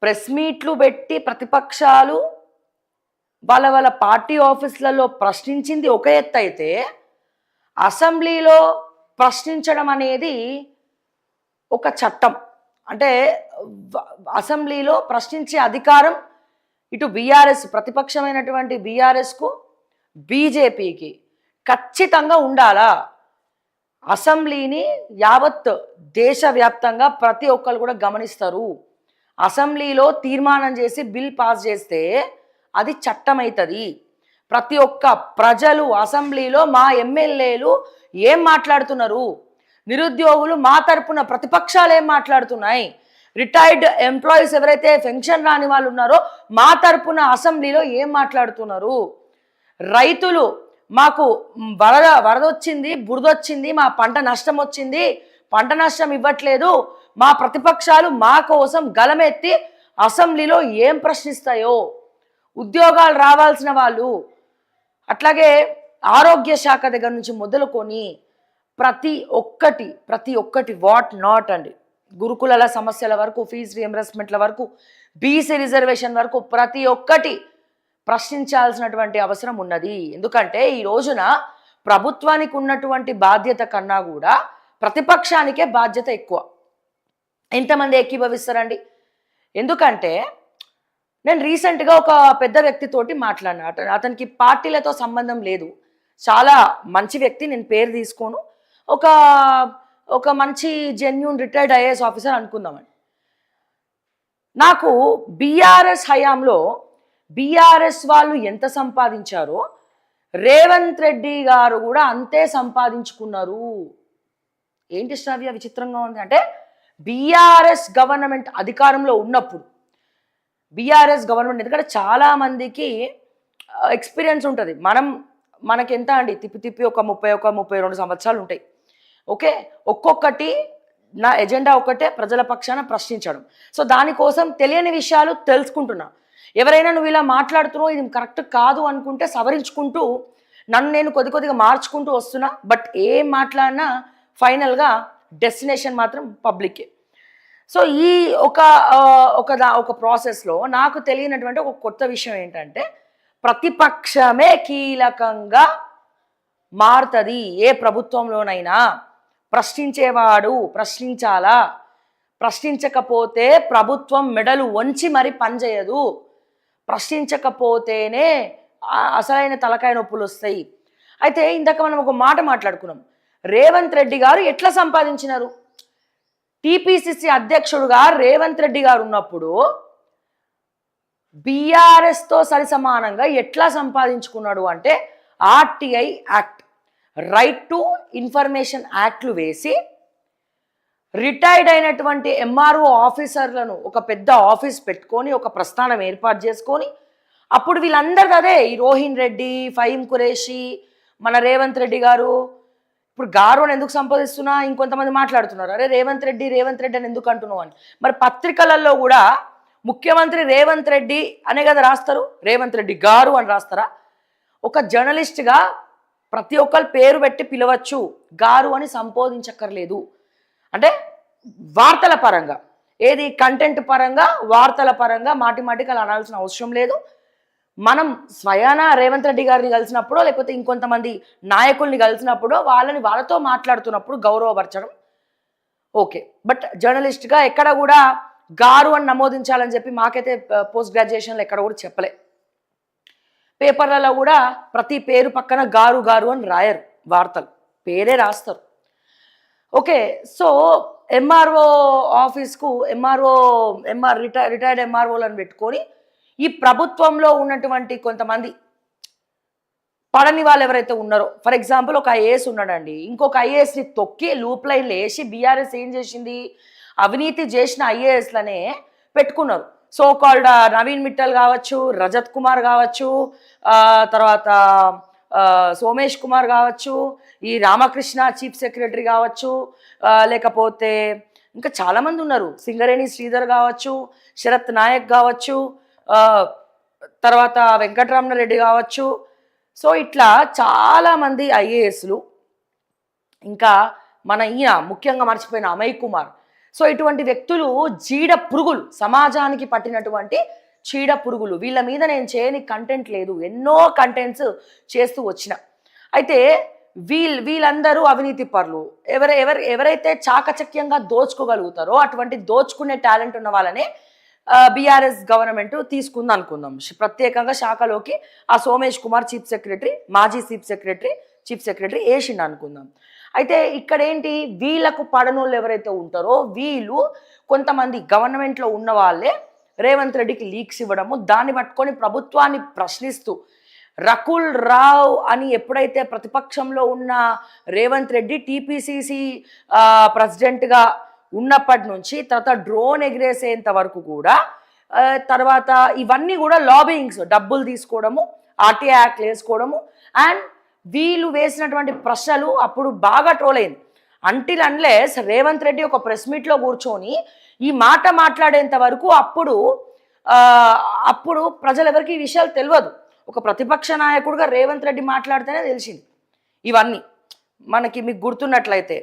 Press మీట్లు పెట్టి ప్రతిపక్షాలు వాళ్ళ పార్టీ ఆఫీసులలో ప్రశ్నించింది ఒక ఎత్తు అయితే, అసెంబ్లీలో ప్రశ్నించడం అనేది ఒక చట్టం. అంటే అసెంబ్లీలో ప్రశ్నించే అధికారం ఇటు బీఆర్ఎస్, ప్రతిపక్షమైనటువంటి బీఆర్ఎస్కు, బీజేపీకి ఖచ్చితంగా ఉండాలా. అసెంబ్లీని యావత్ దేశవ్యాప్తంగా ప్రతి ఒక్కరు కూడా గమనిస్తారు. అసెంబ్లీలో తీర్మానం చేసి బిల్ పాస్ చేస్తే అది చట్టం అవుతుంది. ప్రతి ఒక్క ప్రజలు అసెంబ్లీలో మా ఎమ్మెల్యేలు ఏం మాట్లాడుతున్నారు, నిరుద్యోగులు మా తరపున ప్రతిపక్షాలు ఏం మాట్లాడుతున్నాయి, రిటైర్డ్ ఎంప్లాయీస్ ఎవరైతే పెన్షన్ రాని వాళ్ళు ఉన్నారో మా తరపున అసెంబ్లీలో ఏం మాట్లాడుతున్నారు, రైతులు మాకు వరద వచ్చింది, బురదొచ్చింది, మా పంట నష్టం వచ్చింది, పంట నష్టం ఇవ్వట్లేదు, మా ప్రతిపక్షాలు మా కోసం గలమెత్తి అసెంబ్లీలో ఏం ప్రశ్నిస్తాయో, ఉద్యోగాలు రావాల్సిన వాళ్ళు, అట్లాగే ఆరోగ్య శాఖ దగ్గర నుంచి మొదలుకొని ప్రతి ఒక్కటి వాట్ నాట్ అండి, గురుకులాల సమస్యల వరకు, ఫీజు రియంబర్స్మెంట్ల వరకు, బీసీ రిజర్వేషన్ వరకు ప్రతి ఒక్కటి ప్రశ్నించాల్సినటువంటి అవసరం ఉన్నది. ఎందుకంటే ఈ రోజున ప్రభుత్వానికి ఉన్నటువంటి బాధ్యత కన్నా కూడా ప్రతిపక్షానికే బాధ్యత ఎక్కువ. ఎంతమంది ఏకీభవిస్తారండి? ఎందుకంటే నేను రీసెంట్గా ఒక పెద్ద వ్యక్తితోటి మాట్లాడినా. అతనికి పార్టీలతో సంబంధం లేదు, చాలా మంచి వ్యక్తి, నేను పేరు తీసుకోను. ఒక ఒక మంచి జెన్యూన్ రిటైర్డ్ ఐఏఎస్ ఆఫీసర్ అనుకుందామని. నాకు బీఆర్ఎస్ హయాంలో బీఆర్ఎస్ వాళ్ళు ఎంత సంపాదించారో రేవంత్ రెడ్డి గారు కూడా అంతే సంపాదించుకున్నారు. ఏంటి శ్రావ్య విచిత్రంగా ఉంది అంటే, బీఆర్ఎస్ గవర్నమెంట్ అధికారంలో ఉన్నప్పుడు, బీఆర్ఎస్ గవర్నమెంట్ ఎందుకంటే చాలామందికి ఎక్స్పీరియన్స్ ఉంటుంది. మనకి ఎంత అండి, తిప్పి ఒక 32 సంవత్సరాలు ఉంటాయి. ఓకే, ఒక్కొక్కటి నా ఎజెండా ఒకటే, ప్రజల పక్షాన ప్రశ్నించడం. సో దానికోసం తెలియని విషయాలు తెలుసుకుంటున్నా. ఎవరైనా నువ్వు ఇలా మాట్లాడుతున్నావు, ఇది కరెక్ట్ కాదు అనుకుంటే సవరించుకుంటూ నన్ను నేను కొద్దిగా మార్చుకుంటూ వస్తున్నా. బట్ ఏం మాట్లాడినా ఫైనల్గా డెస్టినేషన్ మాత్రం పబ్లికే. సో ఈ ఒక ప్రాసెస్లో నాకు తెలియనటువంటి ఒక కొత్త విషయం ఏంటంటే, ప్రతిపక్షమే కీలకంగా మారుతుంది. ఏ ప్రభుత్వంలోనైనా ప్రశ్నించేవాడు ప్రశ్నించాలా, ప్రశ్నించకపోతే ప్రభుత్వం మెడలు వంచి మరి పనిచేయదు, ప్రశ్నించకపోతేనే అసలైన తలకాయ నొప్పులు వస్తాయి. అయితే ఇందాక మనం ఒక మాట మాట్లాడుకున్నాం, రేవంత్ రెడ్డి గారు ఎట్లా సంపాదించినారు? టీపీసీసీ అధ్యక్షుడుగా రేవంత్ రెడ్డి గారు ఉన్నప్పుడు బీఆర్ఎస్తో సరిసమానంగా ఎట్లా సంపాదించుకున్నాడు అంటే, RTI act, right to information యాక్ట్లు వేసి రిటైర్డ్ అయినటువంటి ఎంఆర్ఓ ఆఫీసర్లను ఒక పెద్ద ఆఫీస్ పెట్టుకొని ఒక ప్రస్థానం ఏర్పాటు చేసుకొని, అప్పుడు వీళ్ళందరిది అదే, ఈ రోహిన్ రెడ్డి, ఫహీం ఖురేషి, మన రేవంత్ రెడ్డి గారు. ఇప్పుడు గారు అని ఎందుకు సంపాదిస్తున్నా ఇంకొంతమంది మాట్లాడుతున్నారు, అరే రేవంత్ రెడ్డి అని ఎందుకు అంటున్నావు అని. మరి పత్రికలలో కూడా ముఖ్యమంత్రి రేవంత్ రెడ్డి అనే కదా రాస్తారు, రేవంత్ రెడ్డి గారు అని రాస్తారా? ఒక జర్నలిస్ట్గా ప్రతి ఒక్కరు పేరు పెట్టి పిలవచ్చు, గారు అని సంబోధించక్కర్లేదు. అంటే వార్తల పరంగా, ఏది కంటెంట్ పరంగా, వార్తల పరంగా మాటికి అలా అనాల్సిన అవసరం లేదు. మనం స్వయాన రేవంత్ రెడ్డి గారిని కలిసినప్పుడో లేకపోతే ఇంకొంతమంది నాయకుల్ని కలిసినప్పుడో వాళ్ళతో మాట్లాడుతున్నప్పుడు గౌరవపరచడం ఓకే. బట్ జర్నలిస్ట్గా ఎక్కడ కూడా గారు అని నమోదించాలని చెప్పి మాకైతే పోస్ట్ గ్రాడ్యుయేషన్లో ఎక్కడ కూడా చెప్పలే. పేపర్లలో కూడా ప్రతి పేరు పక్కన గారు అని రాయరు, వార్తలు పేరే రాస్తారు. ఓకే, సో ఎంఆర్ఓ ఆఫీస్కు రిటైర్డ్ ఎంఆర్ఓలను పెట్టుకొని ఈ ప్రభుత్వంలో ఉన్నటువంటి కొంతమంది పడని వాళ్ళు ఎవరైతే ఉన్నారో, ఫర్ ఎగ్జాంపుల్ ఒక ఐఏఎస్ ఉన్నాడండి, ఇంకొక ఐఏఎస్ని తొక్కి లూప్ లైన్లు వేసి బీఆర్ఎస్ ఏం చేసింది, అవినీతి చేసిన ఐఏఎస్లనే పెట్టుకున్నారు. సో కాల్డ్ నవీన్ మిట్టల్ కావచ్చు, రజత్ కుమార్ కావచ్చు, తర్వాత సోమేష్ కుమార్ కావచ్చు, ఈ రామకృష్ణ చీఫ్ సెక్రటరీ కావచ్చు, లేకపోతే ఇంకా చాలామంది ఉన్నారు, సింగరేణి శ్రీధర్ కావచ్చు, శరత్ నాయక్ కావచ్చు, తర్వాత వెంకటరమణారెడ్డి కావచ్చు. సో ఇట్లా చాలామంది ఐఏఎస్లు, ఇంకా మన ముఖ్యంగా మర్చిపోయిన అమయ్ కుమార్. సో ఇటువంటి వ్యక్తులు జీడ పురుగులు, సమాజానికి పట్టినటువంటి చీడ పురుగులు. వీళ్ళ మీద నేను చేయని కంటెంట్ లేదు, ఎన్నో కంటెంట్స్ చేస్తూ వచ్చిన. అయితే వీళ్ళందరూ అవినీతి పరులు. ఎవరైతే చాకచక్యంగా దోచుకోగలుగుతారో అటువంటి దోచుకునే టాలెంట్ ఉన్న వాళ్ళనే బీఆర్ఎస్ గవర్నమెంట్ తీసుకుంది అనుకుందాం. ప్రత్యేకంగా శాఖలోకి ఆ సోమేష్ కుమార్ చీఫ్ సెక్రటరీ, మాజీ చీఫ్ సెక్రటరీ వేసిండు అనుకుందాం. అయితే ఇక్కడ ఏంటి, వీళ్ళకు పడనోళ్ళు ఎవరైతే ఉంటారో వీళ్ళు కొంతమంది గవర్నమెంట్లో ఉన్న వాళ్ళే రేవంత్ రెడ్డికి లీక్స్ ఇవ్వడము, దాన్ని పట్టుకొని ప్రభుత్వాన్ని ప్రశ్నిస్తూ రకుల్ రావ్ అని ఎప్పుడైతే ప్రతిపక్షంలో ఉన్న రేవంత్ రెడ్డి టీపీసీసీ ప్రెసిడెంట్గా ఉన్నప్పటి నుంచి తర్వాత డ్రోన్ ఎగిరేసేంత వరకు కూడా, తర్వాత ఇవన్నీ కూడా లాబింగ్స్, డబ్బులు తీసుకోవడము, ఆర్టీఐ యాక్ట్ వేసుకోవడము, అండ్ వీళ్ళు వేసినటువంటి ప్రశ్నలు అప్పుడు బాగా ట్రోల్ అయింది. అంటిల్ అన్లెస్ రేవంత్ రెడ్డి ఒక ప్రెస్ మీట్లో కూర్చొని ఈ మాట మాట్లాడేంత వరకు అప్పుడు ప్రజలెవరికి ఈ విషయాలు తెలియదు. ఒక ప్రతిపక్ష నాయకుడిగా రేవంత్ రెడ్డి మాట్లాడితేనే తెలిసింది ఇవన్నీ. మీకు గుర్తున్నట్లయితే